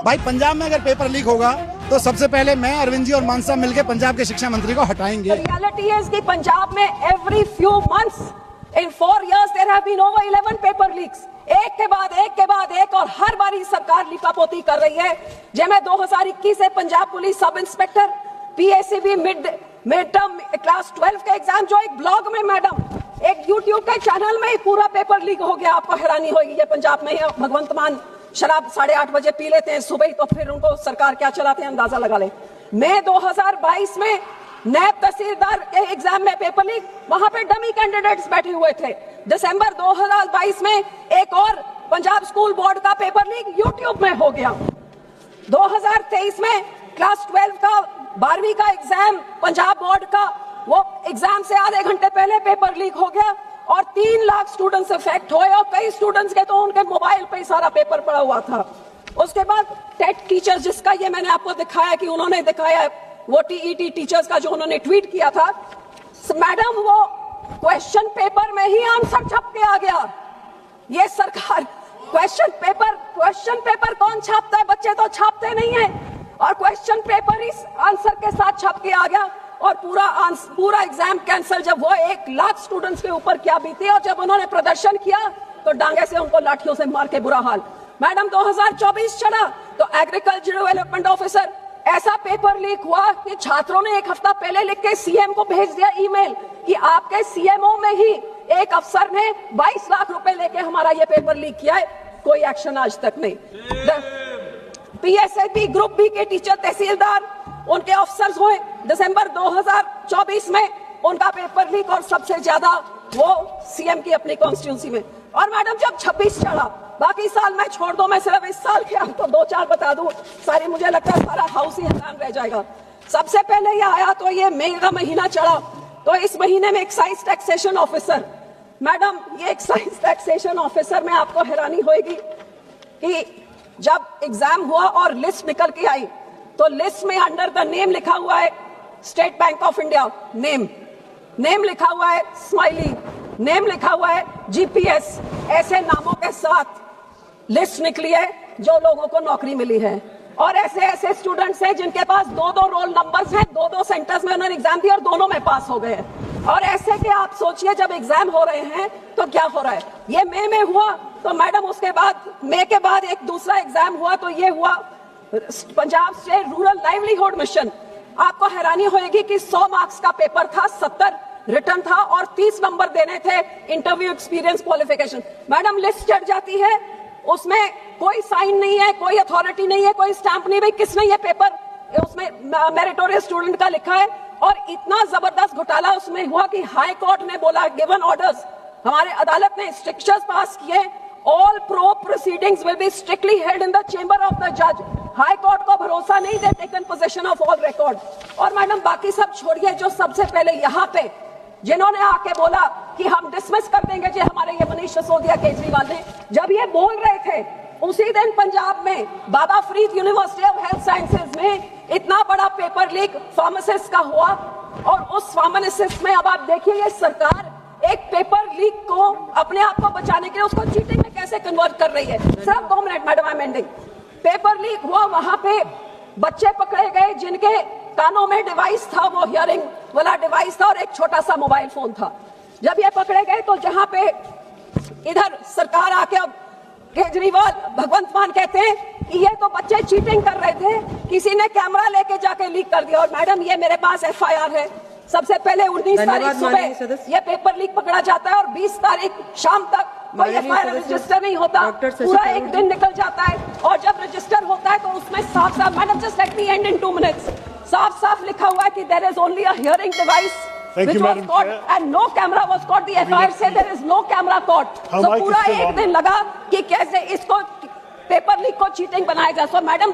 भाई पंजाब में अगर पेपर लीक होगा तो सबसे पहले मैं, अरविंद जी और मान साहब मिलकर पंजाब के शिक्षा मंत्री को हटाएंगे। रियलिटी इज कि पंजाब में every few months in 4 years there have been over 11 paper leaks, एक के बाद एक, और हर बारी सरकार लिपापोती कर रही है। जब मैं 2021 से Punjab police sub inspector PACB mid term class 12 के एग्जाम, जो एक ब्लॉग में मैडम एक YouTube के चैनल में ही पूरा पेपर लीक हो गया। आपको हैरानी होगी, ये पंजाब में है। भगवंत मान शराब 8:30 बजे पी लेते हैं सुबह, तो फिर उनको सरकार क्या चलाते हैं अंदाजा लगा ले। मई 2022 में नैब तहसीलदार के एग्जाम में पेपर लीक, वहां पे डमी कैंडिडेट्स बैठे हुए थे। दिसंबर 2022 में एक और पंजाब स्कूल बोर्ड का पेपर लीक यूट्यूब में हो गया। 2023 में क्लास 12 का 12वीं का एग्जाम पंजाब बोर्ड का, वो एग्जाम से आधे घंटे पहले पेपर लीक हो गया और 3 लाख स्टूडेंट्स इफेक्ट हुए, और कई स्टूडेंट्स के तो उनके मोबाइल पे सारा पेपर पड़ा हुआ था। उसके बाद टेट टीचर्स, जिसका ये मैंने आपको दिखाया कि उन्होंने दिखाया वो TET टीचर्स का जो उन्होंने ट्वीट किया था, मैडम वो क्वेश्चन पेपर में ही आंसर छप के आ गया। ये सरकार क्वेश्चन पेपर कौन छापता है? बच्चे तो छापते नहीं है, और क्वेश्चन पेपर इस आंसर के साथ छप के आ गया और पूरा एग्जाम कैंसिल। जब वो 1 लाख स्टूडेंट्स के ऊपर क्या बीती, और जब उन्होंने प्रदर्शन किया तो डांगे से उनको लाठियों से मार के बुरा हाल। मैडम 2024 चला तो एग्रीकल्चर डेवलपमेंट ऑफिसर, ऐसा पेपर लीक हुआ कि छात्रों ने 1 हफ्ता पहले लिख के CM को भेज दिया ईमेल कि आपके CMO में ही एक अफसर ने 22 लाख रुपए लेके हमारा ये पेपर लीक किया है। कोई एक्शन आज तक नहीं। PSLB ग्रुप B के टीचर तहसीलदार, उनके अफसर्स हुए दिसंबर 2024 में उनका पेपर लीक, और सबसे ज्यादा वो CM की अपनी कॉन्स्टिट्यूंसी में। और मैडम जब 26 चढ़ा, बाकी साल मैं छोड़ दो, मैं सिर्फ इस साल के आपको 2-4 बता दूं, सारी मुझे लगता है सारा हाउस ही हैरान रह जाएगा। सबसे पहले ये आया तो ये मई का महीना चढ़ा, तो इस महीने में एक्साइज टैक्सेशन ऑफिसर, मैडम ये एक्साइज टैक्सेशन ऑफिसर में आपको हैरानी होगी कि जब एग्जाम हुआ और लिस्ट निकल के आई तो लिस्ट में अंडर द नेम लिखा हुआ है state bank of India, name लिखा हुआ है स्माइली, नेम लिखा हुआ है GPS, ऐसे नामों के साथ लिस्ट निकली है जो लोगों को नौकरी मिली है। और ऐसे स्टूडेंट्स हैं जिनके पास 2-2 रोल नंबर्स हैं, 2-2 सेंटर्स में उन्होंने एग्जाम दिया और दोनों में पास हो गए हैं। और ऐसे के आप सोचिए जब एग्जाम हो रहे हैं तो क्या हो रहा है। ये मई में हुआ तो मैडम उसके बाद मई के बाद एक दूसरा एग्जाम हुआ, तो ये हुआ Punjab state rural livelihood mission. आपको हैरानी होगी कि 100 मार्क्स का पेपर था, 70 रिटर्न था और 30 नंबर देने थे interview experience qualification. Madam list चढ़ जाती है, उसमें कोई साइन नहीं है, कोई अथॉरिटी नहीं है, कोई स्टैंप नहीं, भाई किसने ये पेपर उसमें मेरिटोरियस स्टूडेंट का लिखा है। और इतना जबरदस्त घोटाला उसमें हुआ कि हाई कोर्ट ने बोला, गिवन ऑर्डर्स, हमारे अदालत ने स्ट्रिक्चर्स पास किए, all proceedings will be strictly held in the chamber of the जज। हाई कोर्ट को भरोसा नहीं, दे taken position of all record. और मैडम बाकी सब छोड़िए, जो सबसे पहले यहाँ पे जिन्होंने आके बोला कि हम डिसमिस कर देंगे जी हमारे ये मनीष सिसोदिया केजरीवाल ने, जब ये बोल रहे थे उसी दिन पंजाब में Baba Farid university of health sciences में इतना बड़ा पेपर लीक फार्मासिस्ट का हुआ। और उस फार्मासिस्ट में अब आप देखिए ये सरकार एक पेपर लीक को अपने आप को बचाने के लिए उसको चीटिंग में कैसे कन्वर्ट कर रही है। सिर्फ 2 minute madam, I am ending. Paper leak हुआ, वहां पे बच्चे पकड़े गए जिनके कानों में डिवाइस था, वो हियरिंग वाला डिवाइस था, और एक छोटा सा मोबाइल फोन था। जब ये पकड़े गए तो जहां पे इधर सरकार आके अब केजरीवाल भगवंत मान कहते हैं कि ये तो बच्चे चीटिंग कर रहे थे, किसी ने कैमरा लेके जाके लीक कर दिया। और मैडम ये मेरे पास FIR है, सबसे पहले 19 तारीख सुबह ये पेपर लीक पकड़ा जाता है और 20 तारीख शाम तक कोई FIR रजिस्टर नहीं होता, पूरा एक दिन निकल जाता है। और जब रजिस्टर होता है तो उसमें साफ-साफ, madam just let me end in 2 minutes, साफ-साफ लिखा हुआ है कि there is only a hearing device which was caught and no camera was caught. The FIR said there is no camera caught. So पूरा एक दिन लगा कि कैसे इसको पेपर लीक को चीटिंग बनाया जाए। So madam